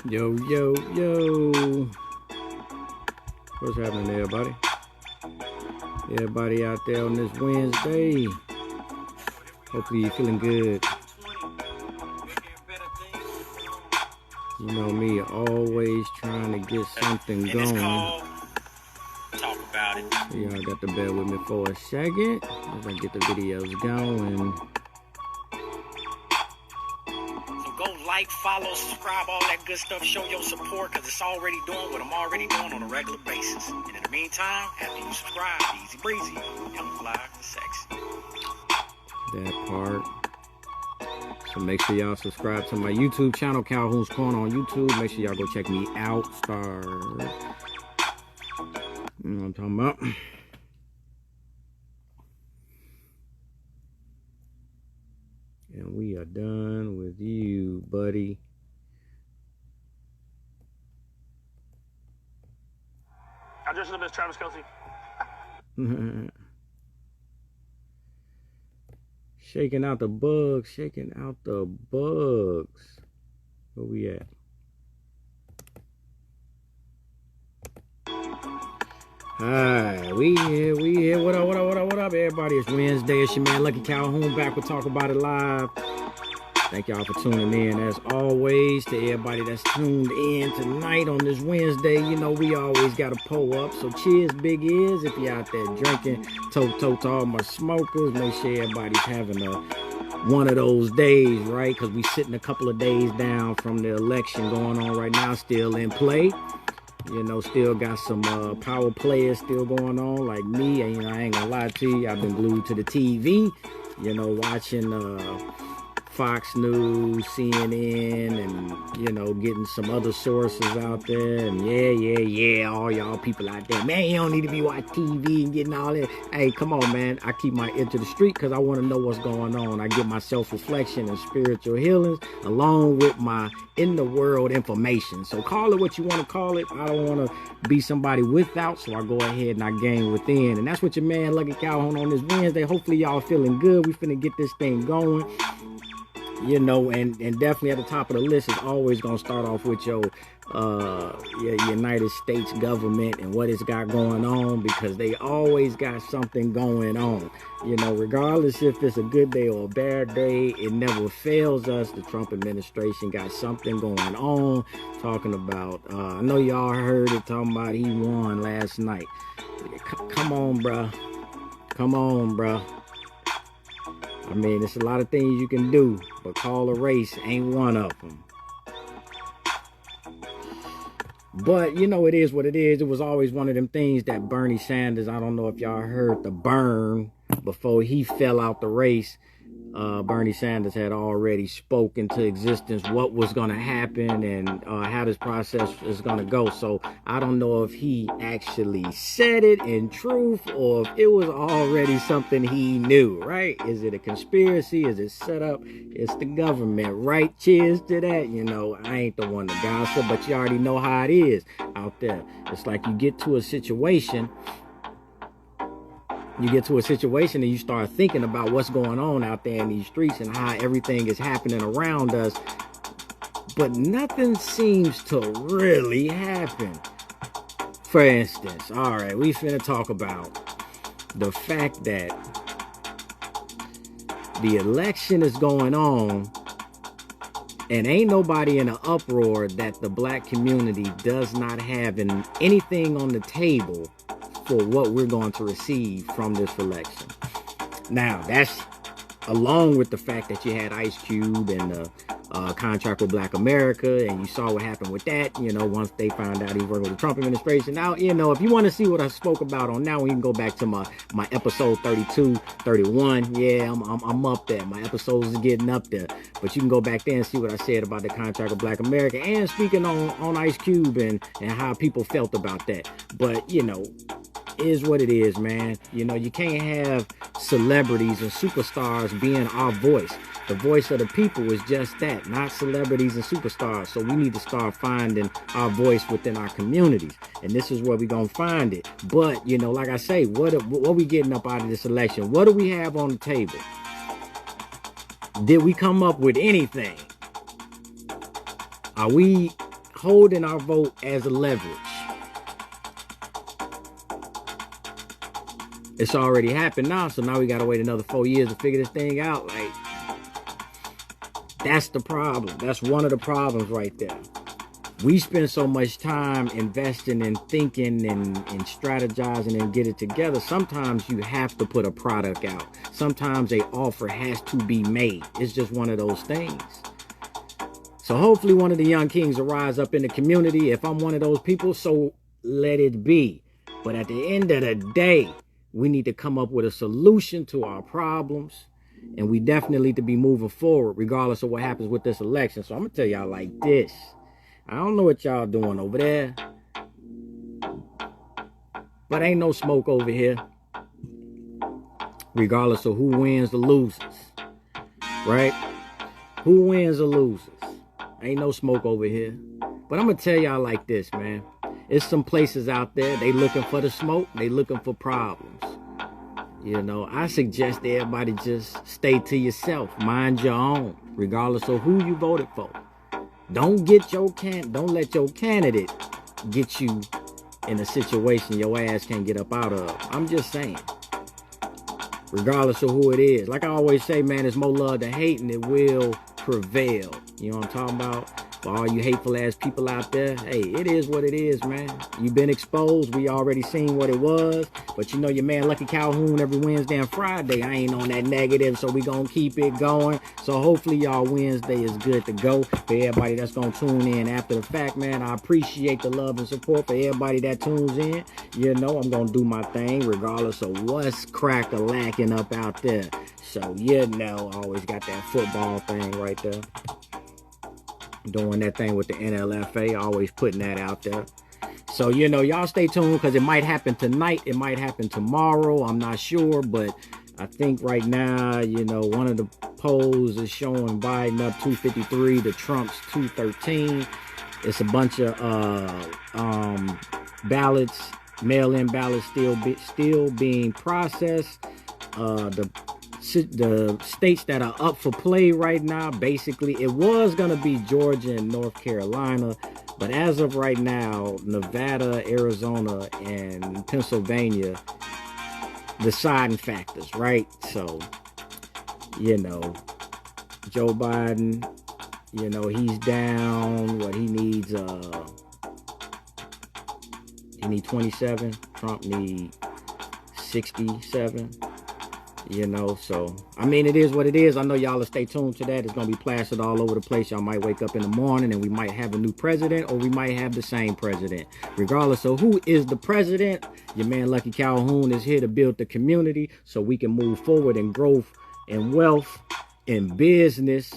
Yo, yo, yo. What's happening, everybody? Everybody out there on this Wednesday. Hopefully you're feeling good. You know me, always trying to get something going. Talk about it. Y'all got to bear with me for a second as I get the videos going. Go like, follow, subscribe, all that good stuff. Show your support because it's already doing what I'm already doing on a regular basis. And in the meantime, after you subscribe, easy breezy, young fly, sexy. That part. So make sure y'all subscribe to my YouTube channel, Calhoun's Corner on YouTube. Make sure y'all go check me out. You know what I'm talking about? And we are done with you, buddy. I just know Miss Travis Kelce. Shaking out the bugs, shaking out the bugs. Where we at? Hi, we here. What up, everybody? It's Wednesday. It's your man, Lucky Calhoun, back with Talk About It Live. Thank y'all for tuning in, as always. To everybody that's tuned in tonight on this Wednesday, you know we always got to pull up. So cheers, big ears. If you're out there drinking, to all my smokers, make sure everybody's having one of those days, right? Because we sitting a couple of days down from the election going on right now, still in play. You know, still got some power players still going on, like me. And, you know, I ain't gonna lie to you, I've been glued to the TV, you know, watching Fox News, CNN, and, you know, getting some other sources out there. And yeah, all y'all people out there, man, you don't need to be watching TV and getting all that. Hey, come on, man. I keep my ear to the street because I want to know what's going on. I get my self-reflection and spiritual healings along with my in-the-world information. So call it what you want to call it. I don't want to be somebody without, so I go ahead and I gain within. And that's what your man, Lucky Calhoun, on this Wednesday. Hopefully y'all feeling good. We finna get this thing going. You know, and definitely at the top of the list is always going to start off with your United States government and what it's got going on, because they always got something going on. You know, regardless if it's a good day or a bad day, it never fails us. The Trump administration got something going on. Talking about, I know y'all heard it, talking about he won last night. Come on, bruh. Come on, bruh. I mean, it's a lot of things you can do, but call a race ain't one of them. But, you know, it is what it is. It was always one of them things that Bernie Sanders, I don't know if y'all heard the burn before he fell out the race. Bernie Sanders had already spoken to existence what was going to happen and how this process is going to go. So I don't know if he actually said it in truth or if it was already something he knew, right? Is it a conspiracy? Is it set up? It's the government, right? Cheers to that. You know, I ain't the one to gossip, but you already know how it is out there. It's like you get to a situation. You get to a situation and you start thinking about what's going on out there in these streets and how everything is happening around us. But nothing seems to really happen. For instance, all right, we finna talk about the fact that the election is going on and ain't nobody in an uproar that the black community does not have anything on the table for what we're going to receive from this election. Now, that's along with the fact that you had Ice Cube and the contract with Black America, and you saw what happened with that, you know, once they found out he worked with the Trump administration. Now, you know, if you want to see what I spoke about on now, you can go back to my episode 32, 31. Yeah, I'm up there. My episodes is getting up there. But you can go back there and see what I said about the contract with Black America and speaking on Ice Cube and how people felt about that. But, you know, is what it is, man. You know, you can't have celebrities and superstars being our voice. The voice of the people is just that, not celebrities and superstars. So we need to start finding our voice within our communities. And this is where we're going to find it. But, you know, like I say, what are we getting up out of this election? What do we have on the table? Did we come up with anything? Are we holding our vote as a leverage. It's already happened now, so now we gotta wait another 4 years to figure this thing out. Like, that's the problem. That's one of the problems right there. We spend so much time investing and thinking and strategizing and get it together. Sometimes you have to put a product out. Sometimes an offer has to be made. It's just one of those things. So hopefully one of the young kings will rise up in the community. If I'm one of those people, so let it be. But at the end of the day, we need to come up with a solution to our problems. And we definitely need to be moving forward regardless of what happens with this election. So I'm going to tell y'all like this. I don't know what y'all doing over there, but ain't no smoke over here, regardless of who wins or loses, right? Who wins or loses? Ain't no smoke over here. But I'm going to tell y'all like this, man. It's some places out there, they looking for the smoke, they looking for problems. You know, I suggest everybody just stay to yourself, mind your own, regardless of who you voted for. Don't let your candidate get you in a situation your ass can't get up out of. I'm just saying. Regardless of who it is. Like I always say, man, there's more love than hate, and it will prevail. You know what I'm talking about? For all you hateful ass people out there, hey, it is what it is, man. You've been exposed. We already seen what it was. But you know your man Lucky Calhoun every Wednesday and Friday. I ain't on that negative, so we gonna keep it going. So hopefully y'all Wednesday is good to go. For everybody that's gonna tune in after the fact, man, I appreciate the love and support for everybody that tunes in. You know I'm gonna do my thing regardless of what's crack-a-lacking up out there. So you know I always got that football thing right there. Doing that thing with the NLFA, always putting that out there. So, you know, y'all stay tuned because it might happen tonight. It might happen tomorrow. I'm not sure, but I think right now, you know, one of the polls is showing Biden up 253 to Trump's 213. It's a bunch of ballots, mail-in ballots still being processed. The states that are up for play right now, basically, it was going to be Georgia and North Carolina. But as of right now, Nevada, Arizona, and Pennsylvania, deciding factors, right? So, you know, Joe Biden, you know, he's down. What he needs, he needs 27. Trump needs 67. You know, so, I mean, it is what it is. I know y'all will stay tuned to that. It's going to be plastered all over the place. Y'all might wake up in the morning and we might have a new president, or we might have the same president. Regardless of who is the president, your man Lucky Calhoun is here to build the community so we can move forward in growth and wealth and business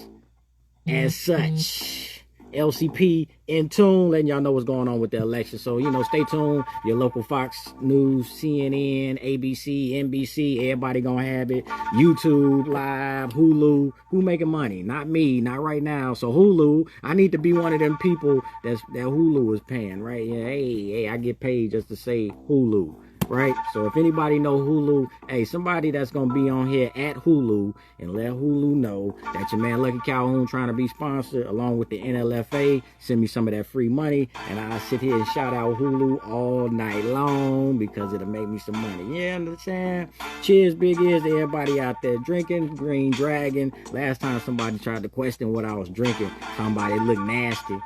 as such. LCP in tune, letting y'all know what's going on with the election. So, you know, stay tuned. Your local Fox News, CNN, ABC, NBC, everybody gonna have it. YouTube, Live, Hulu. Who making money? Not me, not right now. So Hulu, I need to be one of them people that Hulu is paying, right? Yeah, hey, I get paid just to say Hulu. Right? So if anybody know Hulu, hey, somebody that's going to be on here at Hulu and let Hulu know that your man Lucky Calhoun trying to be sponsored along with the NLFA, send me some of that free money and I'll sit here and shout out Hulu all night long because it'll make me some money. Yeah, understand? Cheers, big ears to everybody out there drinking Green Dragon. Last time somebody tried to question what I was drinking, somebody looked nasty.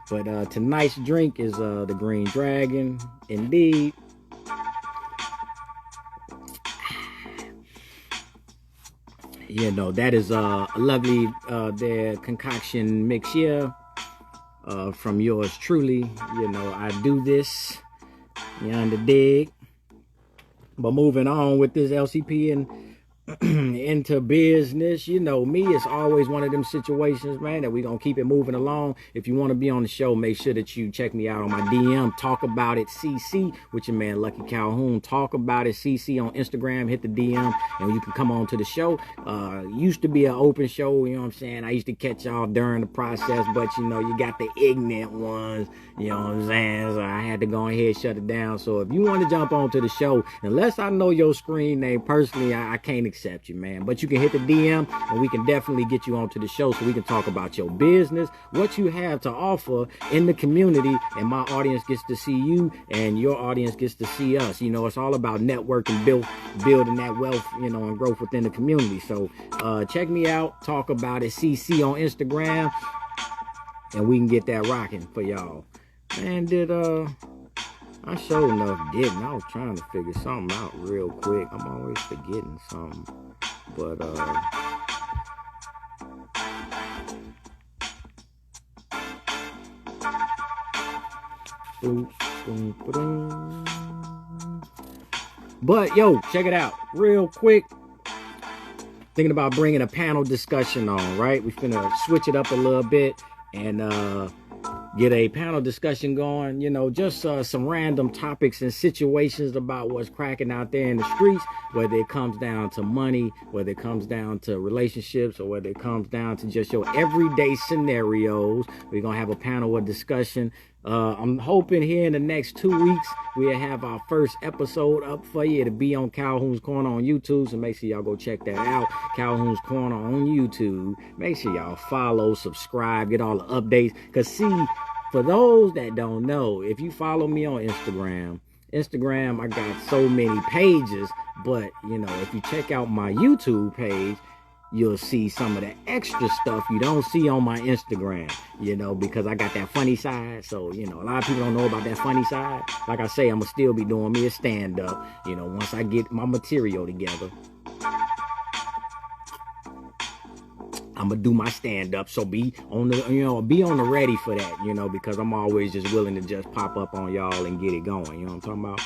But tonight's drink is the Green Dragon. Indeed. You know, that is a lovely their concoction mix here from yours truly. You know, I do this, you on the dig. But moving on with this LCP and into business, you know me, it's always one of them situations, man, that we gonna keep it moving along. If you want to be on the show, make sure that you check me out on my DM, Talk About It CC with your man Lucky Calhoun. Talk About It CC on Instagram. Hit the DM and you can come on to the show. Used to be an open show, you know what I'm saying? I used to catch y'all during the process, but you know, you got the ignorant ones, you know what I'm saying? So I had to go ahead and shut it down. So if you want to jump on to the show, unless I know your screen name personally, I can't accept accept you, man. But you can hit the DM and we can definitely get you onto the show so we can talk about your business, what you have to offer in the community, and my audience gets to see you and your audience gets to see us. You know, it's all about networking, building that wealth, you know, and growth within the community. So check me out, talk about it, CC on Instagram, and we can get that rocking for y'all. Man, I sure enough didn't. I was trying to figure something out real quick. I'm always forgetting something. But but yo, check it out real quick. Thinking about bringing a panel discussion on, right? We're finna switch it up a little bit and get a panel discussion going, you know, just some random topics and situations about what's cracking out there in the streets, whether it comes down to money, whether it comes down to relationships, or whether it comes down to just your everyday scenarios. We're gonna have a panel of discussion. I'm hoping here in the next 2 weeks we'll have our first episode up for you. It'll be on Calhoun's Corner on YouTube, so make sure y'all go check that out. Calhoun's Corner on YouTube. Make sure y'all follow, subscribe, get all the updates. Because see, for those that don't know, if you follow me on Instagram, I got so many pages, but you know, if you check out my YouTube page, you'll see some of the extra stuff you don't see on my Instagram, you know, because I got that funny side. So, you know, a lot of people don't know about that funny side. Like I say, I'm going to still be doing me a stand-up, you know, once I get my material together. I'm going to do my stand-up. So be on the, you know, be on the ready for that, you know, because I'm always just willing to just pop up on y'all and get it going. You know what I'm talking about?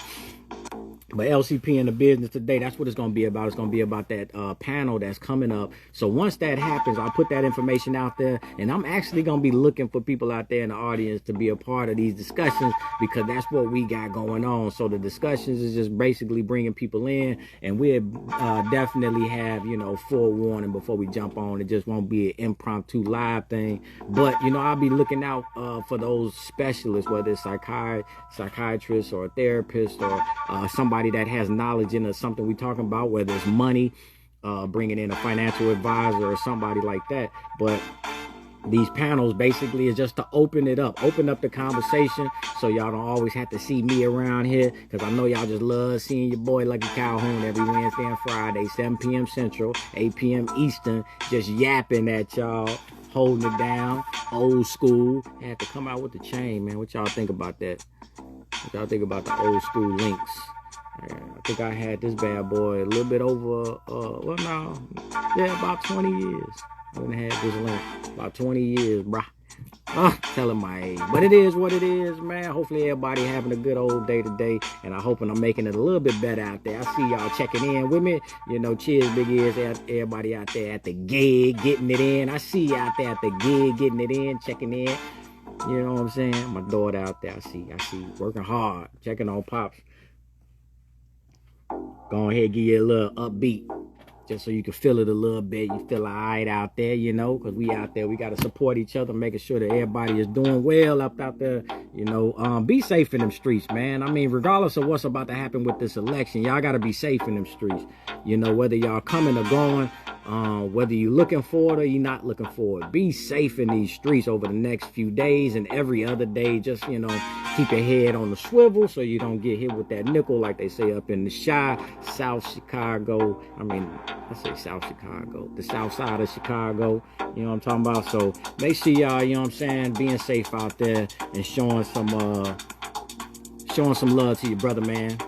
But LCP in the business today, that's what it's going to be about. It's going to be about that panel that's coming up. So once that happens, I'll put that information out there. And I'm actually going to be looking for people out there in the audience to be a part of these discussions, because that's what we got going on. So the discussions is just basically bringing people in. And we'll definitely have, you know, forewarning before we jump on. It just won't be an impromptu live thing. But, you know, I'll be looking out for those specialists, whether it's psychiatrists or a therapist or somebody that has knowledge in something we're talking about, whether it's money, bringing in a financial advisor or somebody like that. But these panels basically is just to open up the conversation, so y'all don't always have to see me around here, because I know y'all just love seeing your boy Lucky Calhoun every Wednesday and Friday, 7 p.m. Central, 8 p.m. Eastern, just yapping at y'all, holding it down, old school. I had to come out with the chain, man. What y'all think about that? What y'all think about the old school links? I think I had this bad boy a little bit over, about 20 years. I haven't had this link about 20 years, bruh. Telling my age. But it is what it is, man. Hopefully everybody having a good old day today, and I'm hoping I'm making it a little bit better out there. I see y'all checking in with me. You know, cheers, big ears, everybody out there at the gig, getting it in. I see you out there at the gig, getting it in, checking in. You know what I'm saying? My daughter out there, I see, working hard, checking on Pops. Go ahead, give you a little upbeat, just so you can feel it a little bit. You feel all right out there, you know, because we out there, we got to support each other, making sure that everybody is doing well up out there, you know. Be safe in them streets, man. I mean, regardless of what's about to happen with this election, y'all got to be safe in them streets, you know, whether y'all coming or going, whether you're looking for it or you're not looking for it. Be safe in these streets over the next few days and every other day. Just, you know, keep your head on the swivel so you don't get hit with that nickel, like they say up in the South Chicago. I mean, I say South Chicago, the south side of Chicago. You know what I'm talking about? So make sure y'all, you know what I'm saying, being safe out there and showing some love to your brother, man.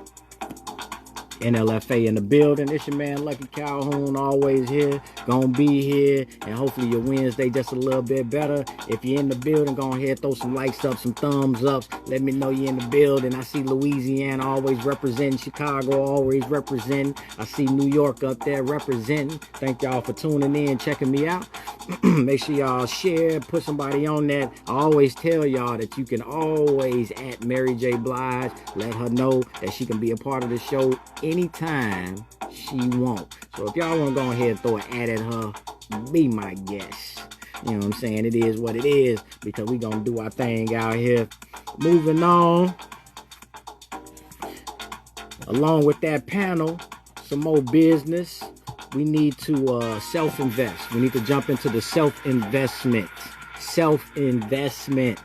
NLFA in the building. It's your man Lucky Calhoun, always here, gonna be here, and hopefully your Wednesday just a little bit better. If you're in the building, go ahead, throw some likes up, some thumbs up, let me know you're in the building. I see Louisiana always representing, Chicago always representing, I see New York up there representing. Thank y'all for tuning in, checking me out. Make sure y'all share, put somebody on that. I always tell y'all that you can always at Mary J. Blige, let her know that she can be a part of the show anytime she wants. So if y'all want to go ahead and throw an ad at her, be my guest. You know what I'm saying? It is what it is, because we gonna do our thing out here. Moving on. Along with that panel, some more business. we need to self-invest. We need to jump into the self-investment. Self-investment.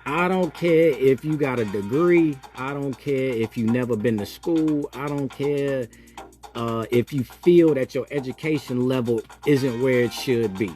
I don't care if you got a degree. I don't care if you never been to school. I don't care if you feel that your education level isn't where it should be.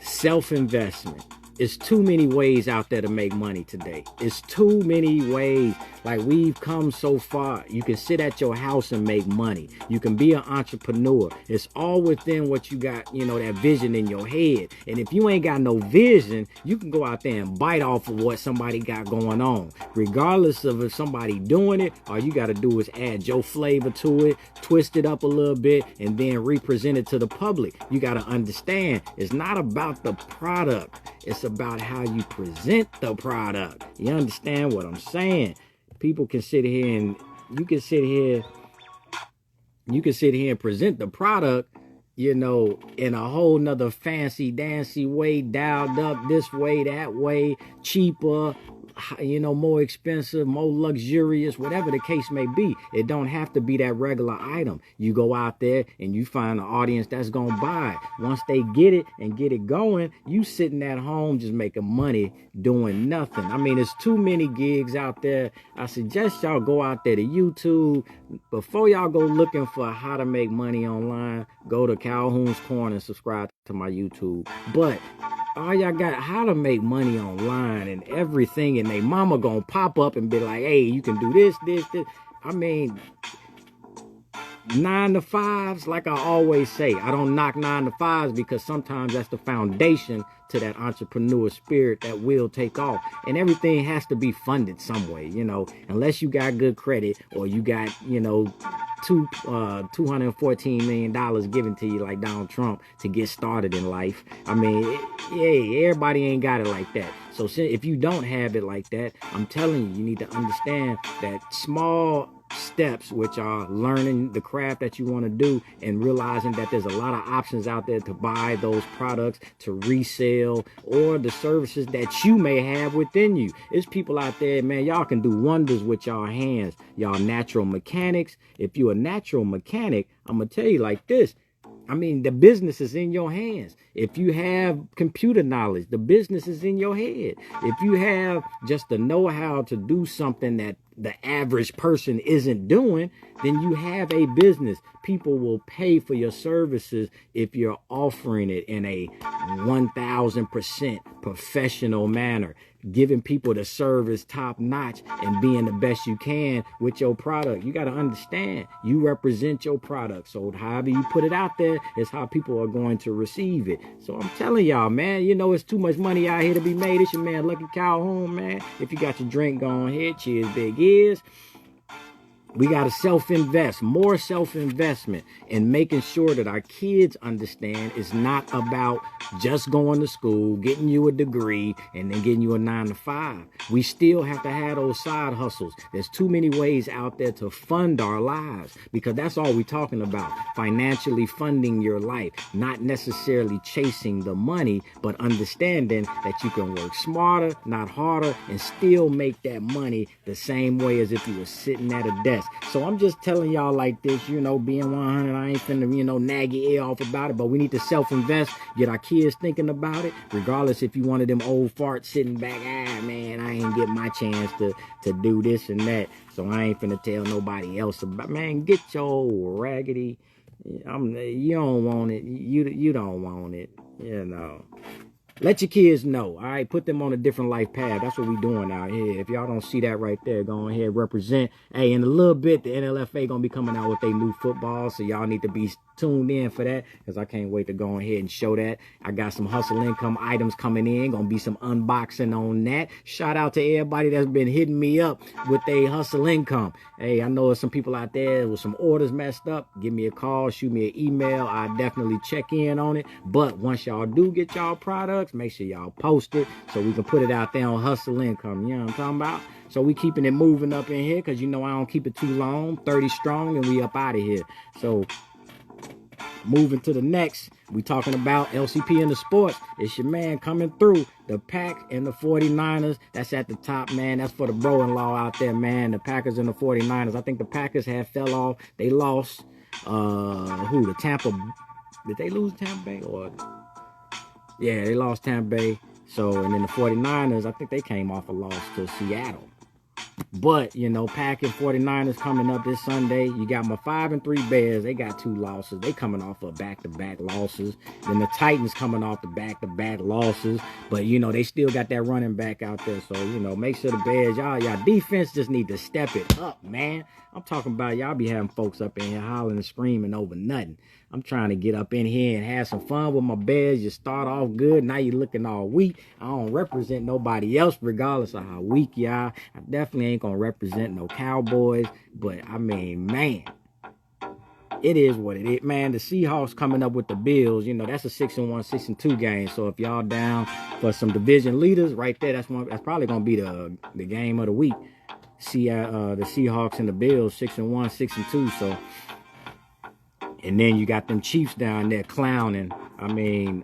Self-investment. It's too many ways out there to make money today. It's too many ways. Like, we've come so far. You can sit at your house and make money. You can be an entrepreneur. It's all within what you got, you know, that vision in your head. And if you ain't got no vision, you can go out there and bite off of what somebody got going on. Regardless of if somebody doing it, all you got to do is add your flavor to it, twist it up a little bit, and then represent it to the public. You got to understand, it's not about the product. It's about how you present the product. You understand what I'm saying? People can sit here and you can sit here and present the product, you know, in a whole nother fancy dancy way, dialed up this way, that way, cheaper, you know, more expensive, more luxurious, whatever the case may be. It don't have to be that regular item. You go out there and you find an audience that's gonna buy it. Once they get it and get it going, you sitting at home just making money doing nothing. I mean, there's too many gigs out there. I suggest y'all go out there to YouTube. Before y'all go looking for how to make money online, go to Calhoun's Corner and subscribe to my YouTube. But all y'all got how to make money online and everything, and they mama gonna pop up and be like, hey, you can do this. I mean, 9 to 5s, like I always say, I don't knock 9 to 5s because sometimes that's the foundation to that entrepreneur spirit that will take off. And everything has to be funded some way, you know, unless you got good credit or you got, you know, $214 million given to you like Donald Trump to get started in life. I mean, yeah, everybody ain't got it like that. So if you don't have it like that, I'm telling you, you need to understand that small steps, which are learning the craft that you want to do and realizing that there's a lot of options out there to buy those products, to resell, or the services that you may have within you. There's people out there, man, y'all can do wonders with y'all hands. Y'all natural mechanics. If you're a natural mechanic, I'm gonna tell you like this. I mean, the business is in your hands. If you have computer knowledge, the business is in your head. If you have just the know-how to do something that the average person isn't doing, then you have a business. People will pay for your services if you're offering it in a 1000% professional manner, giving people the service top notch and being the best you can with your product. You got to understand, you represent your product. So however you put it out there is how people are going to receive it. So I'm telling y'all, man, you know, it's too much money out here to be made. It's your man, Lucky Calhoun, man. If you got your drink, go on ahead. Cheers, big ears. We got to self-invest, more self-investment, and making sure that our kids understand it's not about just going to school, getting you a degree, and then getting you a 9 to 5. We still have to have those side hustles. There's too many ways out there to fund our lives, because that's all we're talking about. Financially funding your life, not necessarily chasing the money, but understanding that you can work smarter, not harder, and still make that money the same way as if you were sitting at a desk. So I'm just telling y'all like this, you know, being 100, I ain't finna, you know, nag your ear off about it, but we need to self-invest, get our kids thinking about it, regardless if you one of them old farts sitting back, man, I ain't get my chance to do this and that, so I ain't finna tell nobody else about, man, get your old raggedy, you don't want it, you don't want it, you know. Let your kids know, all right? Put them on a different life path. That's what we doing out here. If y'all don't see that right there, go ahead, represent. Hey, in a little bit, the NLFA going to be coming out with their new football, so y'all need to be tuned in for that, because I can't wait to go ahead and show that. I got some hustle income items coming in. Going to be some unboxing on that. Shout out to everybody that's been hitting me up with their hustle income. Hey, I know there's some people out there with some orders messed up. Give me a call, shoot me an email. I definitely check in on it. But once y'all do get y'all products, make sure y'all post it so we can put it out there on hustle income. You know what I'm talking about? So we keeping it moving up in here, because you know I don't keep it too long. 30 strong and we up out of here. So moving to the next, we talking about LCP in the sports. It's your man coming through. The Pack and the 49ers. That's at the top, man. That's for the bro-in-law out there, man. The Packers and the 49ers. I think the Packers had fell off. They lost. Who, the Tampa, did they lose Tampa Bay? Or, yeah, they lost Tampa Bay. So, and then the 49ers, I think they came off a loss to Seattle. But, you know, Packers 49ers coming up this Sunday. You got my 5-3 Bears. They got 2 losses. They coming off of back-to-back losses. Then the Titans coming off the back-to-back losses. But, you know, they still got that running back out there. So, you know, make sure the Bears, y'all defense just need to step it up, man. I'm talking about y'all be having folks up in here hollering and screaming over nothing. I'm trying to get up in here and have some fun with my Bears. You start off good. Now you're looking all weak. I don't represent nobody else regardless of how weak y'all. I definitely ain't going to represent no Cowboys. But, I mean, man, it is what it is. Man, the Seahawks coming up with the Bills. You know, that's a 6-1, 6-2 game. So, if y'all down for some division leaders right there, that's probably going to be the game of the week. See, the Seahawks and the Bills, 6-1, 6-2. So, and then you got them Chiefs down there clowning. I mean,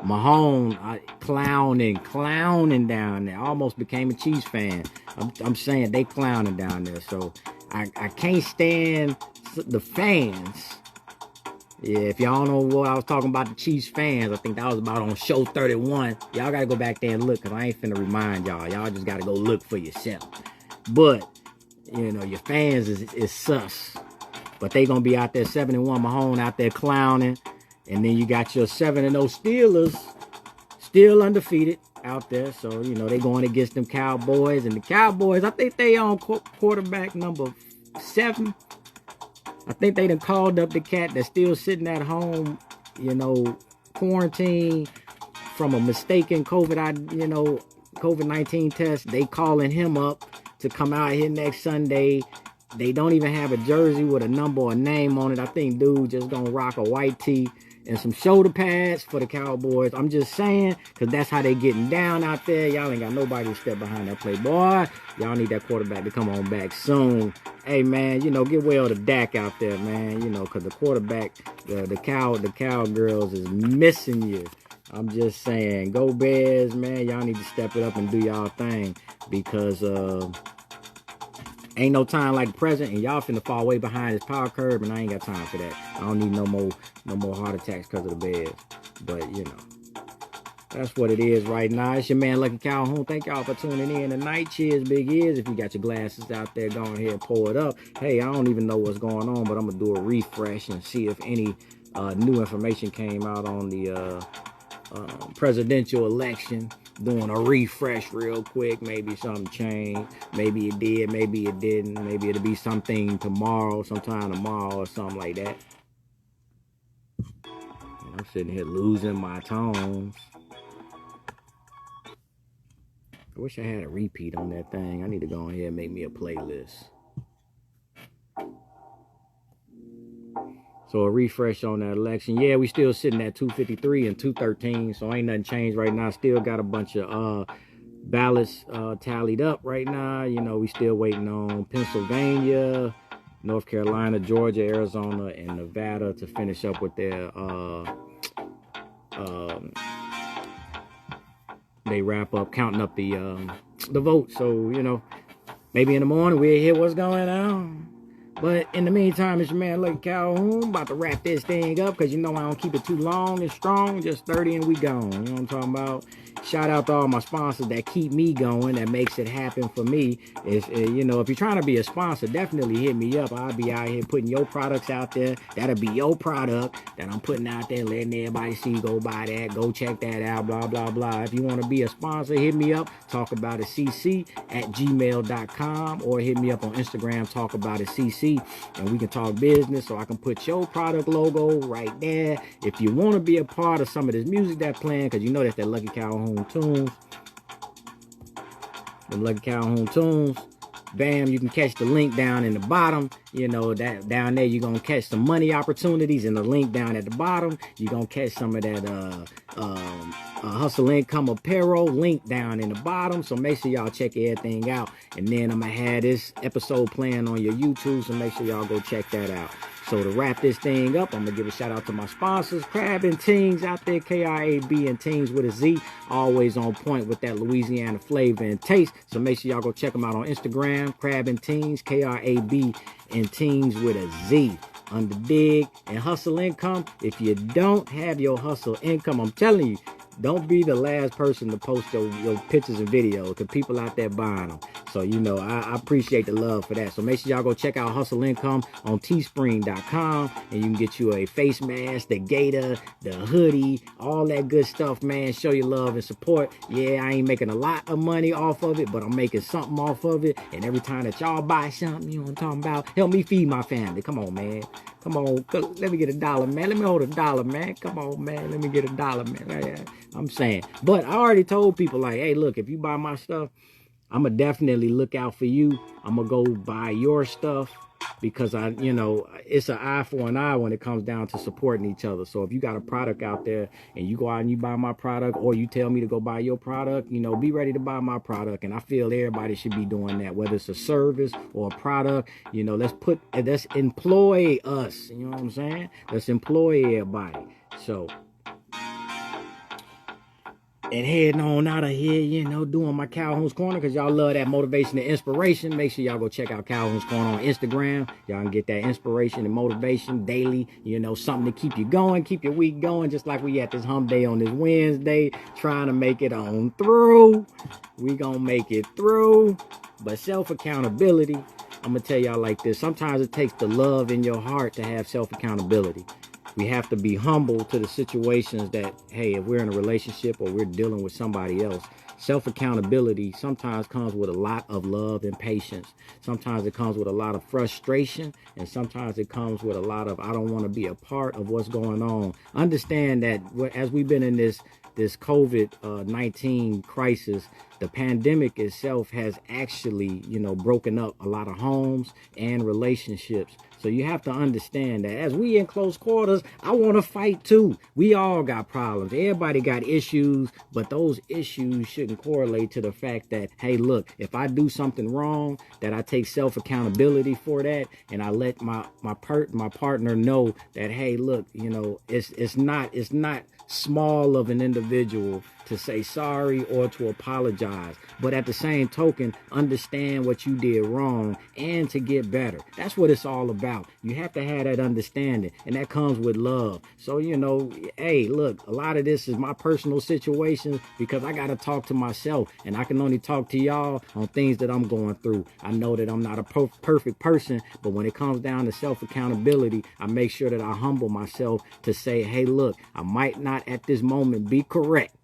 Mahomes clowning down there. Almost became a Chiefs fan. I'm saying they clowning down there. So I can't stand the fans. Yeah, if y'all don't know what I was talking about, the Chiefs fans, I think that was about on show 31. Y'all got to go back there and look, because I ain't finna remind y'all. Y'all just got to go look for yourself. But, you know, your fans is sus. But they going to be out there 7-1, Mahomes out there clowning. And then you got your 7-0 Steelers, still undefeated out there. So, you know, they going against them Cowboys. And the Cowboys, I think they on quarterback number 7. I think they done called up the cat that's still sitting at home, you know, quarantine from a mistaken COVID-19 test. They calling him up to come out here next Sunday. They don't even have a jersey with a number or a name on it. I think dude just gonna rock a white tee and some shoulder pads for the Cowboys. I'm just saying, because that's how they getting down out there. Y'all ain't got nobody to step behind that play. Boy, y'all need that quarterback to come on back soon. Hey, man, you know, get well to Dak out there, man. You know, because the quarterback, the Cowgirls is missing you. I'm just saying, go Bears, man. Y'all need to step it up and do y'all thing, because ain't no time like the present, and y'all finna fall way behind this power curve, and I ain't got time for that. I don't need no more heart attacks because of the Bears. But, you know, that's what it is right now. It's your man, Lucky Calhoun. Thank y'all for tuning in tonight. Cheers, big ears. If you got your glasses out there, go ahead and pull it up. Hey, I don't even know what's going on, but I'm going to do a refresh and see if any new information came out on the presidential election. Doing a refresh real quick. Maybe something changed. Maybe it did. Maybe it didn't. Maybe it'll be something tomorrow, sometime tomorrow or something like that. And I'm sitting here losing my tones. I wish I had a repeat on that thing. I need to go ahead and make me a playlist. So a refresh on that election. Yeah, we still sitting at 253 and 213. So ain't nothing changed right now. Still got a bunch of ballots tallied up right now. You know, we still waiting on Pennsylvania, North Carolina, Georgia, Arizona, and Nevada to finish up with their they wrap up counting up the vote. So, you know, maybe in the morning we'll hear what's going on. But in the meantime, it's your man, Lucky Calhoun, about to wrap this thing up, because you know I don't keep it too long and strong, just 30 and we gone. You know what I'm talking about? Shout out to all my sponsors that keep me going, that makes it happen for me. You know, if you're trying to be a sponsor, definitely hit me up. I'll be out here putting your products out there. That'll be your product that I'm putting out there, letting everybody see, go buy that, go check that out, blah, blah, blah. If you want to be a sponsor, hit me up, talkaboutitcc@gmail.com, or hit me up on Instagram, talkaboutitcc, and we can talk business, so I can put your product logo right there. If you want to be a part of some of this music that's playing, because you know that's that Lucky Calhoun tunes. The Lucky Calhoun tunes. Bam, you can catch the link down in the bottom. You know, that down there you're gonna catch some money opportunities, and the link down at the bottom you're gonna catch some of that hustle income apparel link down in the bottom. So make sure y'all check everything out, and then I'm gonna have this episode playing on your YouTube, so make sure y'all go check that out. So to wrap this thing up, I'm going to give a shout out to my sponsors, Crab and Teens out there, K-R-A-B and Teens with a Z, always on point with that Louisiana flavor and taste. So make sure y'all go check them out on Instagram, Crab and Teens, K-R-A-B and Teens with a Z. under dig and hustle income. If you don't have your hustle income, I'm telling you, don't be the last person to post your pictures and videos, because people out there buying them. So, you know, I appreciate the love for that. So make sure y'all go check out Hustle Income on Teespring.com, and you can get you a face mask, the gator, the hoodie, all that good stuff, man. Show your love and support. Yeah, I ain't making a lot of money off of it, but I'm making something off of it. And every time that y'all buy something, you know what I'm talking about, help me feed my family. Come on, man. Come on, let me get $1, man. Let me hold $1, man. Come on, man. Let me get $1, man. I'm saying. But I already told people, like, hey, look, if you buy my stuff, I'm going to definitely look out for you. I'm going to go buy your stuff, because you know, it's an eye for an eye when it comes down to supporting each other. So if you got a product out there and you go out and you buy my product, or you tell me to go buy your product, you know, be ready to buy my product. And I feel everybody should be doing that, whether it's a service or a product. You know, let's employ us. You know what I'm saying? Let's employ everybody. So, and heading on out of here, you know, doing my Calhoun's Corner, because y'all love that motivation and inspiration. Make sure y'all go check out Calhoun's Corner on Instagram. Y'all can get that inspiration and motivation daily, you know, something to keep you going, keep your week going, just like we at this hump day on this Wednesday, trying to make it on through. We gonna make it through. But self-accountability, I'm gonna tell y'all like this. Sometimes it takes the love in your heart to have self-accountability. We have to be humble to the situations that, hey, if we're in a relationship or we're dealing with somebody else, self-accountability sometimes comes with a lot of love and patience. Sometimes it comes with a lot of frustration, and sometimes it comes with a lot of, I don't want to be a part of what's going on. Understand that as we've been in this COVID-19 crisis, the pandemic itself has actually, you know, broken up a lot of homes and relationships. So you have to understand that as we in close quarters, I want to fight too. We all got problems. Everybody got issues, but those issues shouldn't correlate to the fact that, hey, look, if I do something wrong, that I take self-accountability for that, and I let my partner know that, hey, look, you know, it's not small of an individual to say sorry or to apologize, but at the same token, understand what you did wrong and to get better. That's what it's all about. You have to have that understanding, and that comes with love. So, you know, hey, look, a lot of this is my personal situation, because I got to talk to myself, and I can only talk to y'all on things that I'm going through. I know that I'm not a perfect person, but when it comes down to self-accountability, I make sure that I humble myself to say, hey, look, I might not at this moment be correct,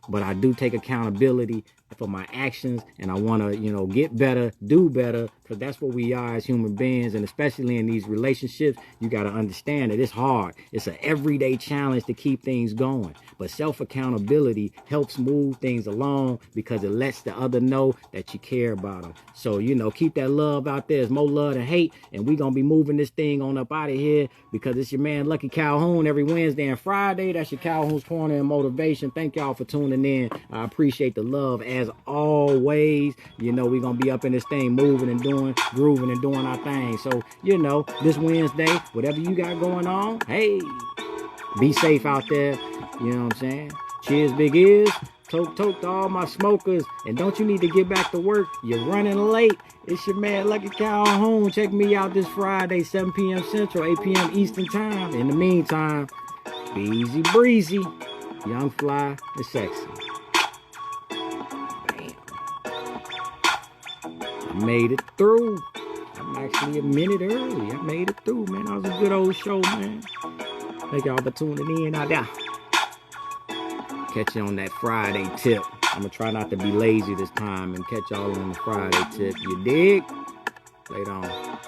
but I do take accountability for my actions, and I want to, you know, get better, do better, because that's what we are as human beings. And especially in these relationships, you got to understand that it's hard. It's an everyday challenge to keep things going. But self-accountability helps move things along, because it lets the other know that you care about them. So, you know, keep that love out there. There's more love than hate, and we're going to be moving this thing on up out of here, because it's your man Lucky Calhoun every Wednesday and Friday. That's your Calhoun's Corner and Motivation. Thank y'all for tuning in. I appreciate the love as always. You know, we're going to be up in this thing moving and grooving and doing our thing. So, you know, this Wednesday, whatever you got going on, hey, be safe out there. You know what I'm saying? Cheers, big ears. Toke to all my smokers. And don't you need to get back to work? You're running late. It's your man Lucky Calhoun. Check me out this Friday, 7 p.m. Central, 8 p.m. Eastern Time. In the meantime, be easy breezy, young, fly, and sexy. I made it through. I'm actually a minute early. I made it through, man. That was a good old show, man. Thank y'all for tuning in out there. Catch you on that Friday tip. I'm going to try not to be lazy this time and catch y'all on the Friday tip. You dig? Later on.